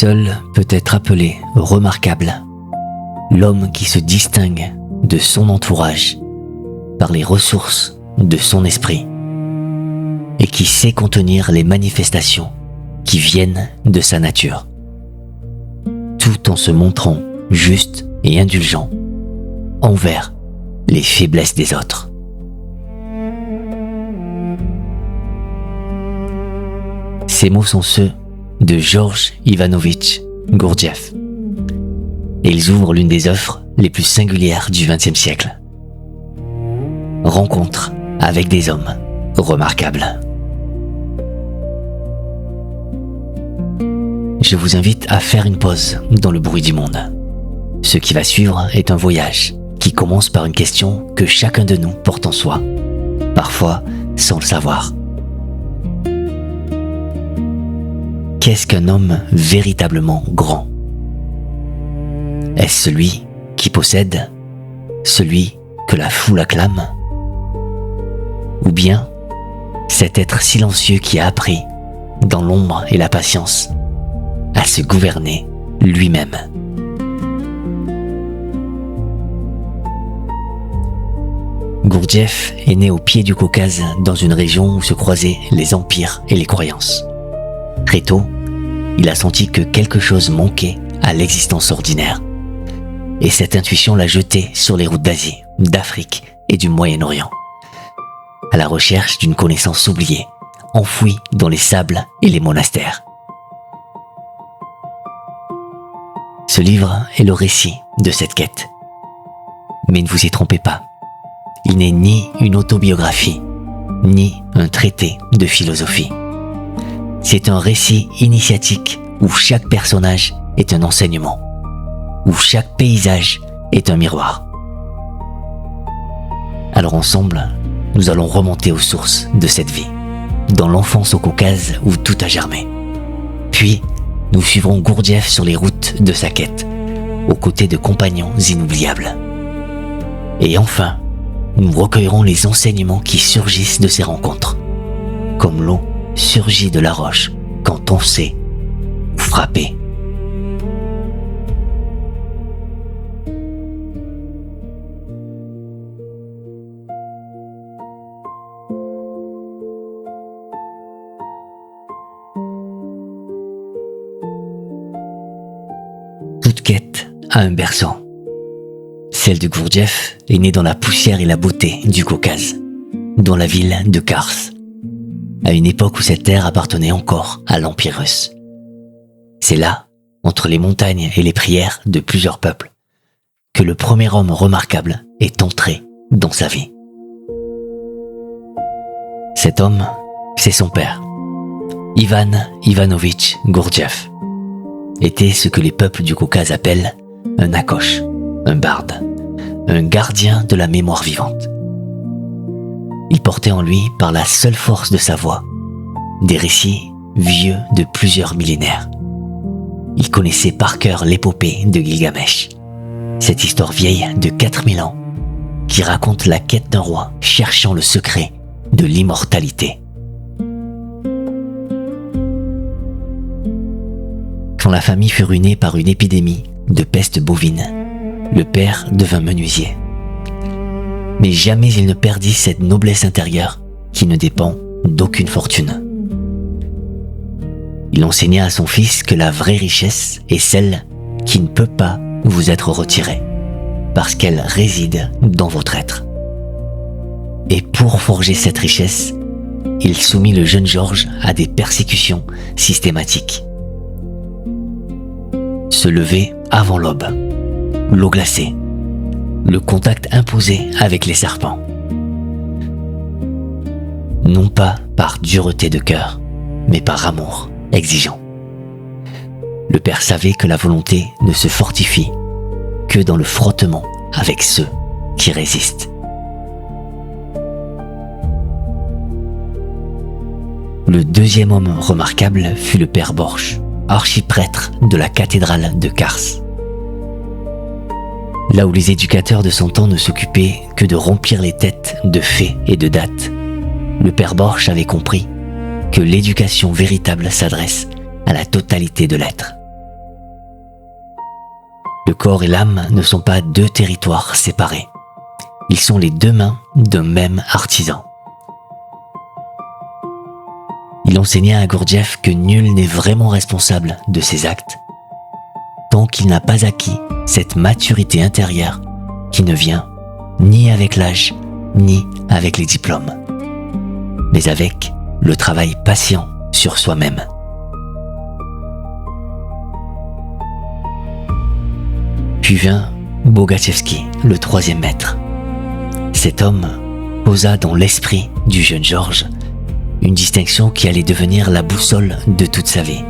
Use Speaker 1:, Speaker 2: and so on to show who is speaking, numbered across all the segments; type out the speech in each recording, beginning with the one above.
Speaker 1: Seul peut être appelé remarquable l'homme qui se distingue de son entourage par les ressources de son esprit et qui sait contenir les manifestations qui viennent de sa nature, tout en se montrant juste et indulgent envers les faiblesses des autres. Ces mots sont ceux de Georges Ivanovitch Gurdjieff, et ils ouvrent l'une des œuvres les plus singulières du XXe siècle. Rencontre avec des hommes remarquables. Je vous invite à faire une pause dans le bruit du monde. Ce qui va suivre est un voyage qui commence par une question que chacun de nous porte en soi, parfois sans le savoir. Qu'est-ce qu'un homme véritablement grand ? Est-ce celui qui possède, celui que la foule acclame ? Ou bien cet être silencieux qui a appris, dans l'ombre et la patience, à se gouverner lui-même ? Gurdjieff est né au pied du Caucase, dans une région où se croisaient les empires et les croyances. Très tôt, il a senti que quelque chose manquait à l'existence ordinaire. Et cette intuition l'a jeté sur les routes d'Asie, d'Afrique et du Moyen-Orient, à la recherche d'une connaissance oubliée, enfouie dans les sables et les monastères. Ce livre est le récit de cette quête. Mais ne vous y trompez pas, il n'est ni une autobiographie, ni un traité de philosophie. C'est un récit initiatique où chaque personnage est un enseignement, où chaque paysage est un miroir. Alors ensemble, nous allons remonter aux sources de cette vie, dans l'enfance au Caucase où tout a germé. Puis, nous suivrons Gurdjieff sur les routes de sa quête, aux côtés de compagnons inoubliables. Et enfin, nous recueillerons les enseignements qui surgissent de ces rencontres, comme l'eau surgit de la roche quand on sait frapper. Toute quête a un berceau. Celle de Gurdjieff est née dans la poussière et la beauté du Caucase, dans la ville de Kars, à une époque où cette terre appartenait encore à l'Empire russe. C'est là, entre les montagnes et les prières de plusieurs peuples, que le premier homme remarquable est entré dans sa vie. Cet homme, c'est son père, Ivan Ivanovitch Gurdjieff, était ce que les peuples du Caucase appellent un Akosh, un barde, un gardien de la mémoire vivante. Il portait en lui, par la seule force de sa voix, des récits vieux de plusieurs millénaires. Il connaissait par cœur l'épopée de Gilgamesh, cette histoire vieille de 4000 ans, qui raconte la quête d'un roi cherchant le secret de l'immortalité. Quand la famille fut ruinée par une épidémie de peste bovine, le père devint menuisier. Mais jamais il ne perdit cette noblesse intérieure qui ne dépend d'aucune fortune. Il enseigna à son fils que la vraie richesse est celle qui ne peut pas vous être retirée, parce qu'elle réside dans votre être. Et pour forger cette richesse, il soumit le jeune Georges à des persécutions systématiques. Se lever avant l'aube, l'eau glacée, le contact imposé avec les serpents. Non pas par dureté de cœur, mais par amour exigeant. Le père savait que la volonté ne se fortifie que dans le frottement avec ceux qui résistent. Le deuxième homme remarquable fut le père Borch, archiprêtre de la cathédrale de Kars. Là où les éducateurs de son temps ne s'occupaient que de remplir les têtes de faits et de dates, le père Borch avait compris que l'éducation véritable s'adresse à la totalité de l'être, Le corps et l'âme ne sont pas deux territoires séparés. Ils sont les deux mains d'un même artisan. Il enseigna à Gurdjieff que nul n'est vraiment responsable de ses actes tant qu'il n'a pas acquis cette maturité intérieure qui ne vient ni avec l'âge, ni avec les diplômes, mais avec le travail patient sur soi-même. Puis vint Bogaczewski, le troisième maître. Cet homme posa dans l'esprit du jeune Georges une distinction qui allait devenir la boussole de toute sa vie.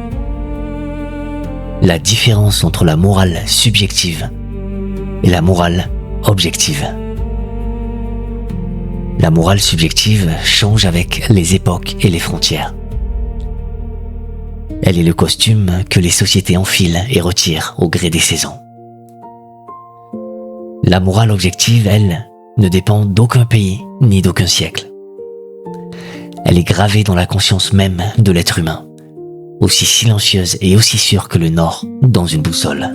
Speaker 1: La différence entre la morale subjective et la morale objective. La morale subjective change avec les époques et les frontières. Elle est le costume que les sociétés enfilent et retirent au gré des saisons. La morale objective, elle, ne dépend d'aucun pays ni d'aucun siècle. Elle est gravée dans la conscience même de l'être humain, aussi silencieuse et aussi sûre que le nord dans une boussole.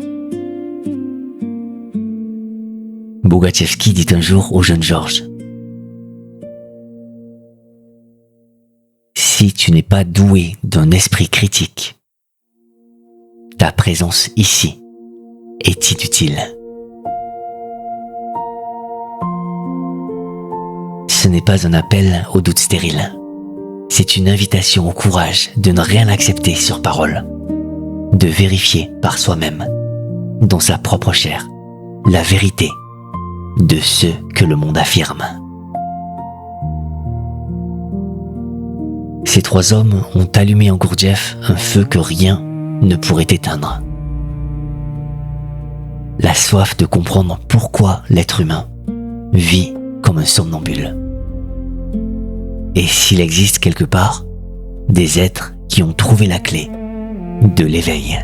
Speaker 1: Bogaczewski dit un jour au jeune Georges : « Si tu n'es pas doué d'un esprit critique, ta présence ici est inutile. » Ce n'est pas un appel au doute stérile. C'est une invitation au courage de ne rien accepter sur parole, de vérifier par soi-même, dans sa propre chair, la vérité de ce que le monde affirme. Ces trois hommes ont allumé en Gurdjieff un feu que rien ne pourrait éteindre. La soif de comprendre pourquoi l'être humain vit comme un somnambule. Et s'il existe quelque part des êtres qui ont trouvé la clé de l'éveil.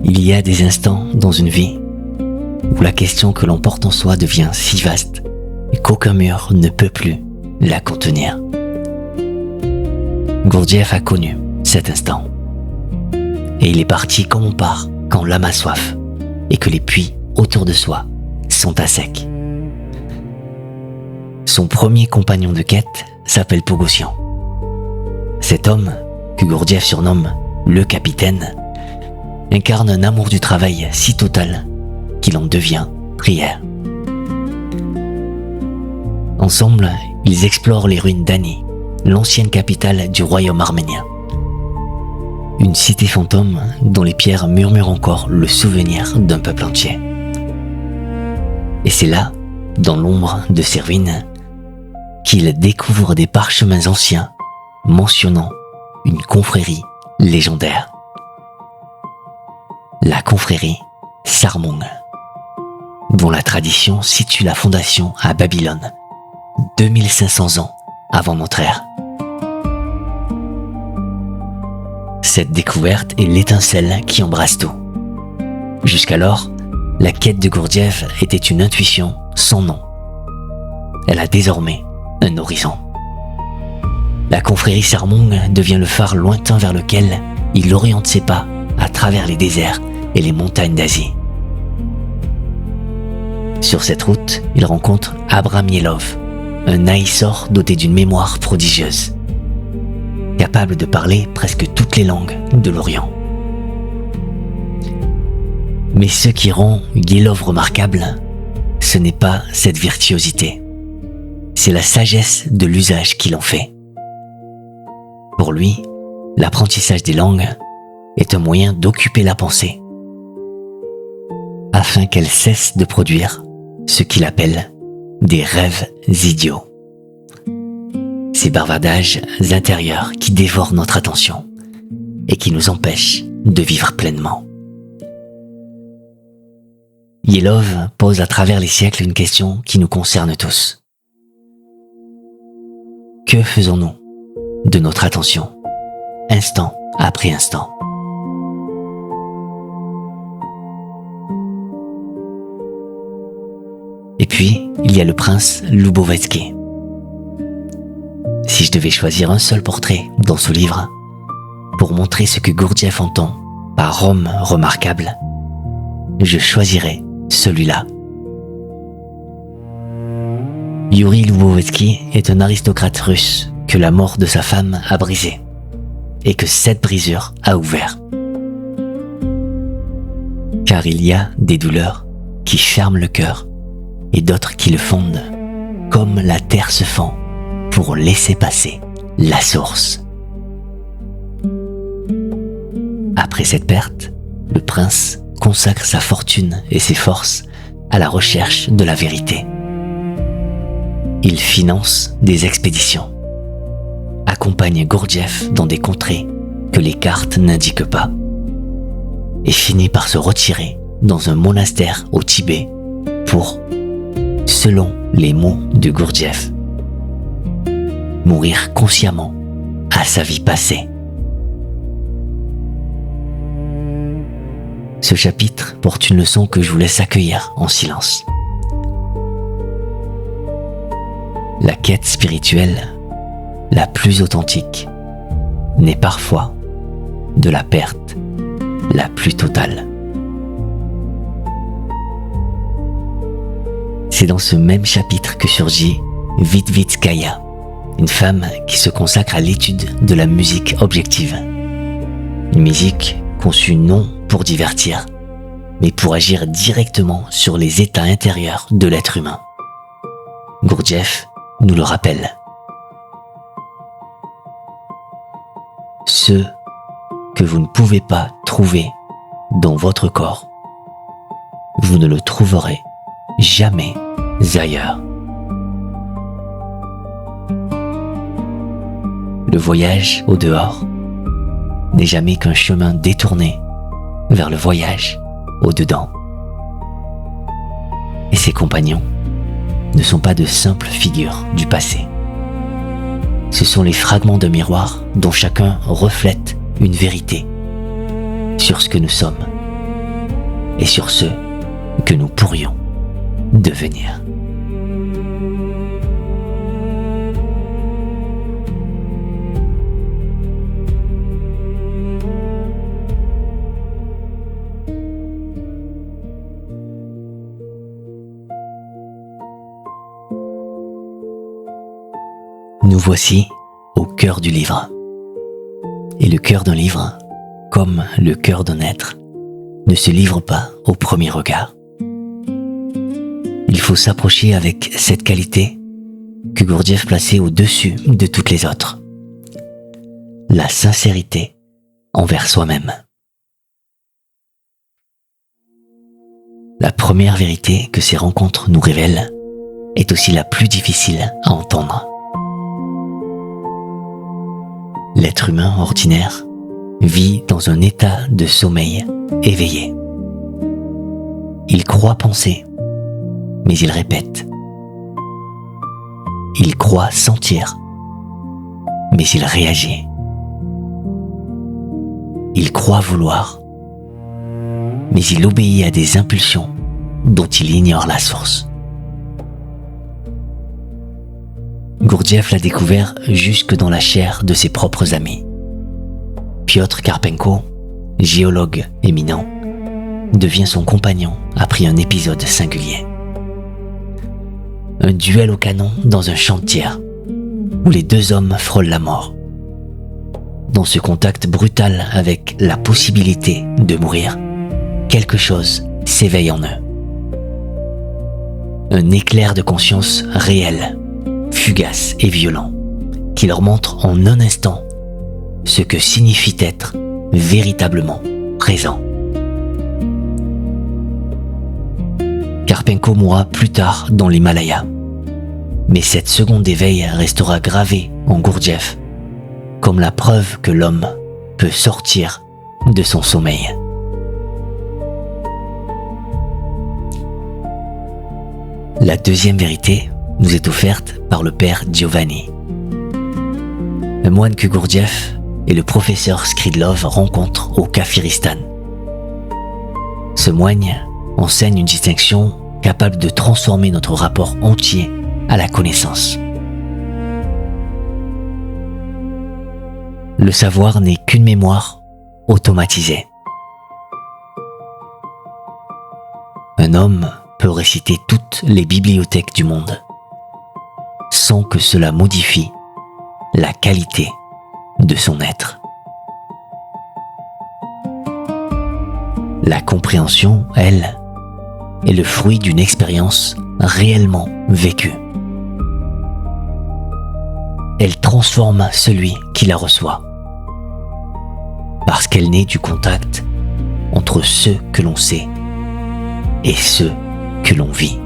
Speaker 1: Il y a des instants dans une vie où la question que l'on porte en soi devient si vaste et qu'aucun mur ne peut plus la contenir. Gurdjieff a connu cet instant. Et il est parti comme on part quand l'âme a soif et que les puits autour de soi sont à sec. Son premier compagnon de quête s'appelle Pogosyan. Cet homme, que Gurdjieff surnomme le capitaine, incarne un amour du travail si total qu'il en devient prière. Ensemble, ils explorent les ruines d'Ani, l'ancienne capitale du royaume arménien. Une cité fantôme dont les pierres murmurent encore le souvenir d'un peuple entier. Et c'est là, dans l'ombre de ces ruines, qu'ils découvrent des parchemins anciens mentionnant une confrérie légendaire. La confrérie Sarmong, dont la tradition situe la fondation à Babylone, 2500 ans avant notre ère. Cette découverte est l'étincelle qui embrasse tout. Jusqu'alors, la quête de Gurdjieff était une intuition sans nom. Elle a désormais un horizon. La confrérie Sarmong devient le phare lointain vers lequel il oriente ses pas à travers les déserts et les montagnes d'Asie. Sur cette route, il rencontre Abram Yelov, un naïssor doté d'une mémoire prodigieuse, capable de parler presque toutes les langues de l'Orient. Mais ce qui rend Yelov remarquable, ce n'est pas cette virtuosité, c'est la sagesse de l'usage qu'il en fait. Pour lui, l'apprentissage des langues est un moyen d'occuper la pensée, afin qu'elle cesse de produire ce qu'il appelle des rêves idiots. Ces bavardages intérieurs qui dévorent notre attention et qui nous empêchent de vivre pleinement. Yelov pose à travers les siècles une question qui nous concerne tous. Que faisons-nous de notre attention, instant après instant ? Puis, il y a le prince Lubovetsky. Si je devais choisir un seul portrait dans ce livre, pour montrer ce que Gurdjieff entend par homme remarquable, je choisirais celui-là. Yuri Lubovetsky est un aristocrate russe que la mort de sa femme a brisé et que cette brisure a ouvert. Car il y a des douleurs qui ferment le cœur et d'autres qui le fondent, comme la terre se fend pour laisser passer la source. Après cette perte, le prince consacre sa fortune et ses forces à la recherche de la vérité. Il finance des expéditions, accompagne Gurdjieff dans des contrées que les cartes n'indiquent pas, et finit par se retirer dans un monastère au Tibet pour, selon les mots de Gurdjieff, mourir consciemment à sa vie passée. Ce chapitre porte une leçon que je vous laisse accueillir en silence. La quête spirituelle la plus authentique n'est parfois de la perte la plus totale. C'est dans ce même chapitre que surgit Vitvitskaya, une femme qui se consacre à l'étude de la musique objective. Une musique conçue non pour divertir, mais pour agir directement sur les états intérieurs de l'être humain. Gurdjieff nous le rappelle. Ce que vous ne pouvez pas trouver dans votre corps, vous ne le trouverez jamais ailleurs. Le voyage au dehors n'est jamais qu'un chemin détourné vers le voyage au dedans. Et ses compagnons ne sont pas de simples figures du passé. Ce sont les fragments de miroir dont chacun reflète une vérité sur ce que nous sommes et sur ce que nous pourrions devenir. Nous voici au cœur du livre. Et le cœur d'un livre, comme le cœur d'un être, ne se livre pas au premier regard. Il faut s'approcher avec cette qualité que Gurdjieff plaçait au-dessus de toutes les autres. La sincérité envers soi-même. La première vérité que ces rencontres nous révèlent est aussi la plus difficile à entendre. L'être humain ordinaire vit dans un état de sommeil éveillé. Il croit penser, mais il répète. Il croit sentir, mais il réagit. Il croit vouloir, mais il obéit à des impulsions dont il ignore la source. Gurdjieff l'a découvert jusque dans la chair de ses propres amis. Piotr Karpenko, géologue éminent, devient son compagnon après un épisode singulier. Un duel au canon dans un champ de tir, où les deux hommes frôlent la mort. Dans ce contact brutal avec la possibilité de mourir, quelque chose s'éveille en eux. Un éclair de conscience réel, fugace et violent, qui leur montre en un instant ce que signifie être véritablement présent. Karpenko mourra plus tard dans l'Himalaya, mais cette seconde d'éveil restera gravée en Gurdjieff comme la preuve que l'homme peut sortir de son sommeil. La deuxième vérité nous est offerte par le père Giovanni, un moine que Gurdjieff et le professeur Skridlov rencontrent au Kafiristan. Ce moine enseigne une distinction capable de transformer notre rapport entier à la connaissance. Le savoir n'est qu'une mémoire automatisée. Un homme peut réciter toutes les bibliothèques du monde sans que cela modifie la qualité de son être. La compréhension, elle, est le fruit d'une expérience réellement vécue. Elle transforme celui qui la reçoit, parce qu'elle naît du contact entre ceux que l'on sait et ceux que l'on vit.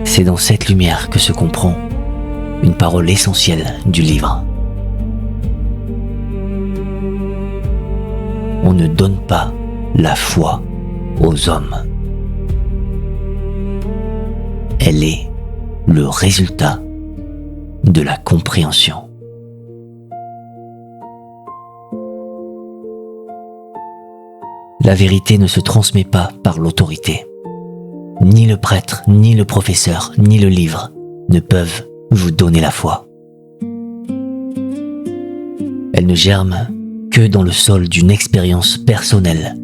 Speaker 1: C'est dans cette lumière que se comprend une parole essentielle du livre. On ne donne pas la foi aux hommes. Elle est le résultat de la compréhension. La vérité ne se transmet pas par l'autorité. Ni le prêtre, ni le professeur, ni le livre ne peuvent vous donner la foi. Elle ne germe que dans le sol d'une expérience personnelle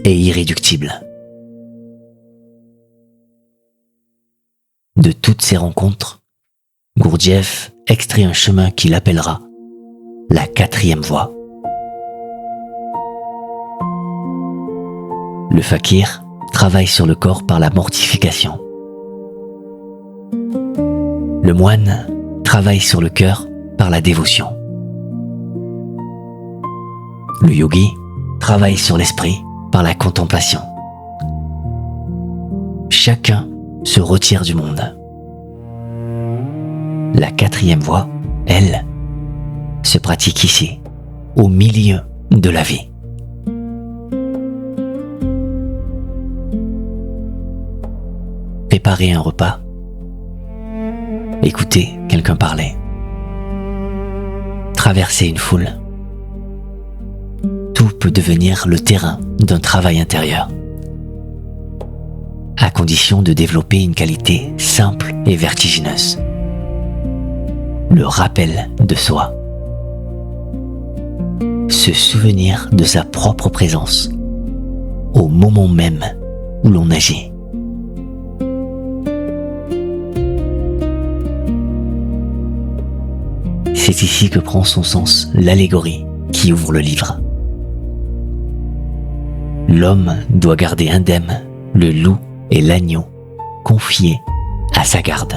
Speaker 1: et irréductible. De toutes ces rencontres, Gurdjieff extrait un chemin qu'il appellera la 4e voie. Le fakir travaille sur le corps par la mortification. Le moine travaille sur le cœur par la dévotion. Le yogi travaille sur l'esprit par la contemplation. Chacun se retire du monde. La 4e voie, elle, se pratique ici, au milieu de la vie. Préparer un repas, écouter quelqu'un parler, traverser une foule, tout peut devenir le terrain d'un travail intérieur, à condition de développer une qualité simple et vertigineuse, le rappel de soi, se souvenir de sa propre présence au moment même où l'on agit. C'est ici que prend son sens l'allégorie qui ouvre le livre. L'homme doit garder indemne le loup et l'agneau confiés à sa garde.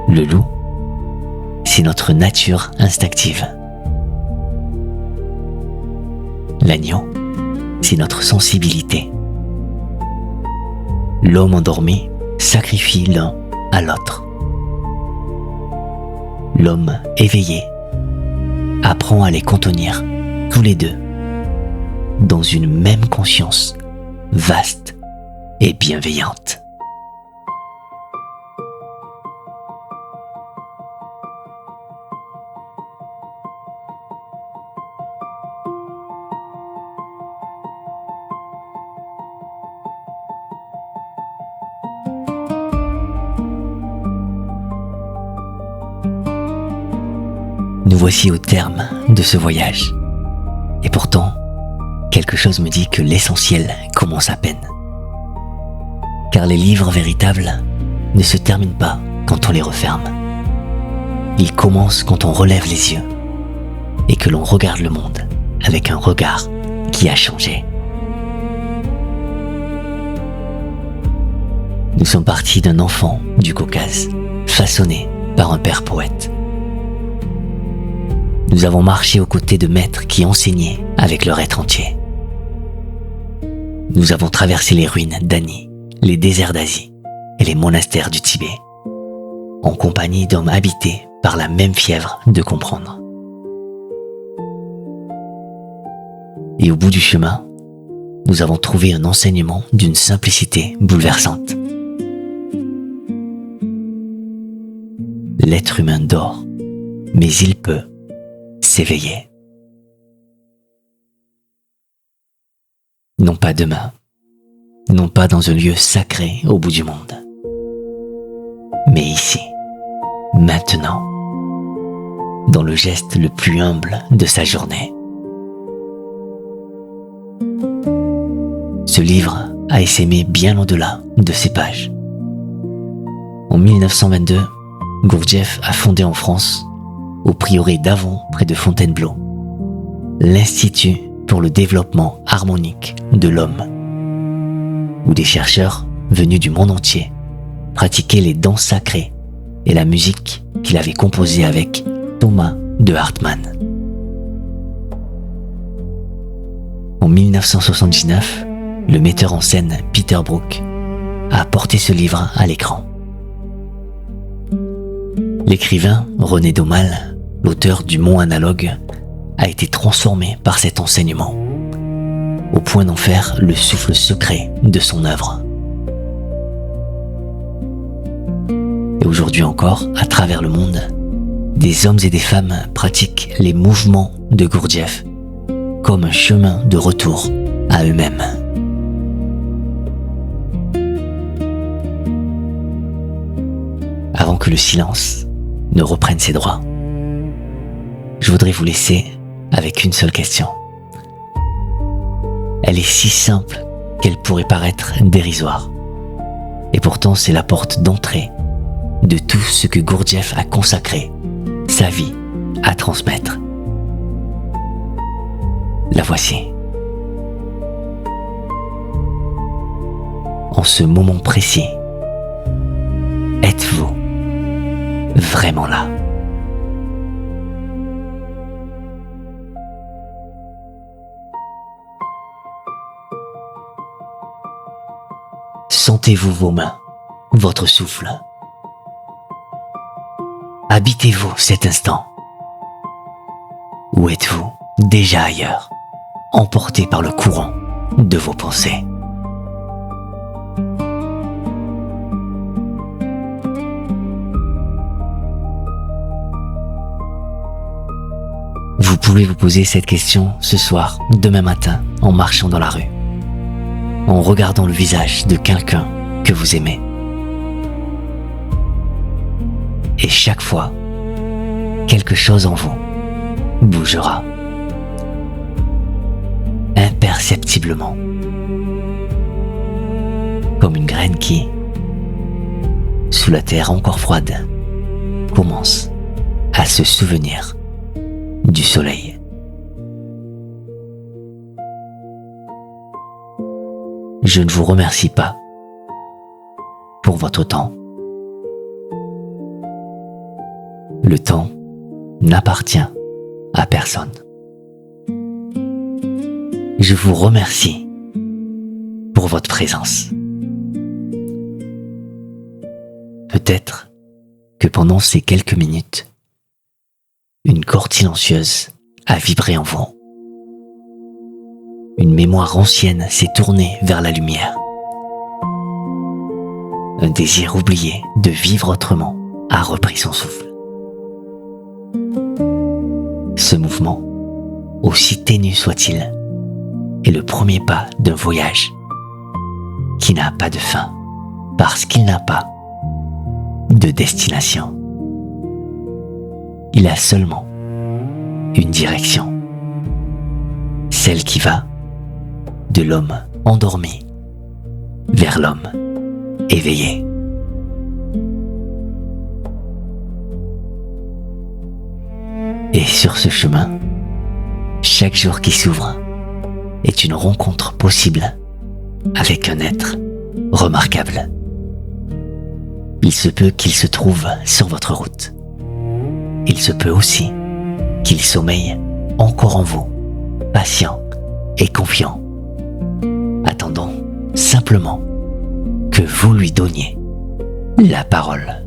Speaker 1: Le loup, c'est notre nature instinctive. L'agneau, c'est notre sensibilité. L'homme endormi sacrifie l'un à l'autre. L'homme éveillé apprend à les contenir tous les deux dans une même conscience vaste et bienveillante. Nous voici au terme de ce voyage. Et pourtant, quelque chose me dit que l'essentiel commence à peine. Car les livres véritables ne se terminent pas quand on les referme. Ils commencent quand on relève les yeux et que l'on regarde le monde avec un regard qui a changé. Nous sommes partis d'un enfant du Caucase, façonné par un père poète. Nous avons marché aux côtés de maîtres qui enseignaient avec leur être entier. Nous avons traversé les ruines d'Ani, les déserts d'Asie et les monastères du Tibet, en compagnie d'hommes habités par la même fièvre de comprendre. Et au bout du chemin, nous avons trouvé un enseignement d'une simplicité bouleversante. L'être humain dort, mais il peut s'éveiller. Non pas demain, non pas dans un lieu sacré au bout du monde, mais ici, maintenant, dans le geste le plus humble de sa journée. Ce livre a essaimé bien au-delà de ses pages. En 1922, Gurdjieff a fondé en France, au prieuré d'Avon près de Fontainebleau, l'Institut pour le développement harmonique de l'homme, où des chercheurs venus du monde entier pratiquaient les danses sacrées et la musique qu'il avait composée avec Thomas de Hartmann. En 1979, le metteur en scène Peter Brook a porté ce livre à l'écran. L'écrivain René Daumal, l'auteur du Mont Analogue, a été transformé par cet enseignement, au point d'en faire le souffle secret de son œuvre. Et aujourd'hui encore, à travers le monde, des hommes et des femmes pratiquent les mouvements de Gurdjieff comme un chemin de retour à eux-mêmes. Avant que le silence ne reprenne ses droits, je voudrais vous laisser avec une seule question. Elle est si simple qu'elle pourrait paraître dérisoire. Et pourtant, c'est la porte d'entrée de tout ce que Gurdjieff a consacré sa vie à transmettre. La voici. En ce moment précis, êtes-vous vraiment là? Sentez-vous vos mains, votre souffle? Habitez-vous cet instant? Ou êtes-vous déjà ailleurs, emporté par le courant de vos pensées? Vous pouvez vous poser cette question ce soir, demain matin, en marchant dans la rue, en regardant le visage de quelqu'un que vous aimez. Et chaque fois, quelque chose en vous bougera, imperceptiblement, comme une graine qui, sous la terre encore froide, commence à se souvenir du soleil. Je ne vous remercie pas pour votre temps. Le temps n'appartient à personne. Je vous remercie pour votre présence. Peut-être que pendant ces quelques minutes, une corde silencieuse a vibré en vous. Une mémoire ancienne s'est tournée vers la lumière. Un désir oublié de vivre autrement a repris son souffle. Ce mouvement, aussi ténu soit-il, est le premier pas d'un voyage qui n'a pas de fin parce qu'il n'a pas de destination. Il a seulement une direction, celle qui va de l'homme endormi vers l'homme éveillé. Et sur ce chemin, chaque jour qui s'ouvre est une rencontre possible avec un être remarquable. Il se peut qu'il se trouve sur votre route. Il se peut aussi qu'il sommeille encore en vous, patient et confiant, attendant simplement que vous lui donniez la parole.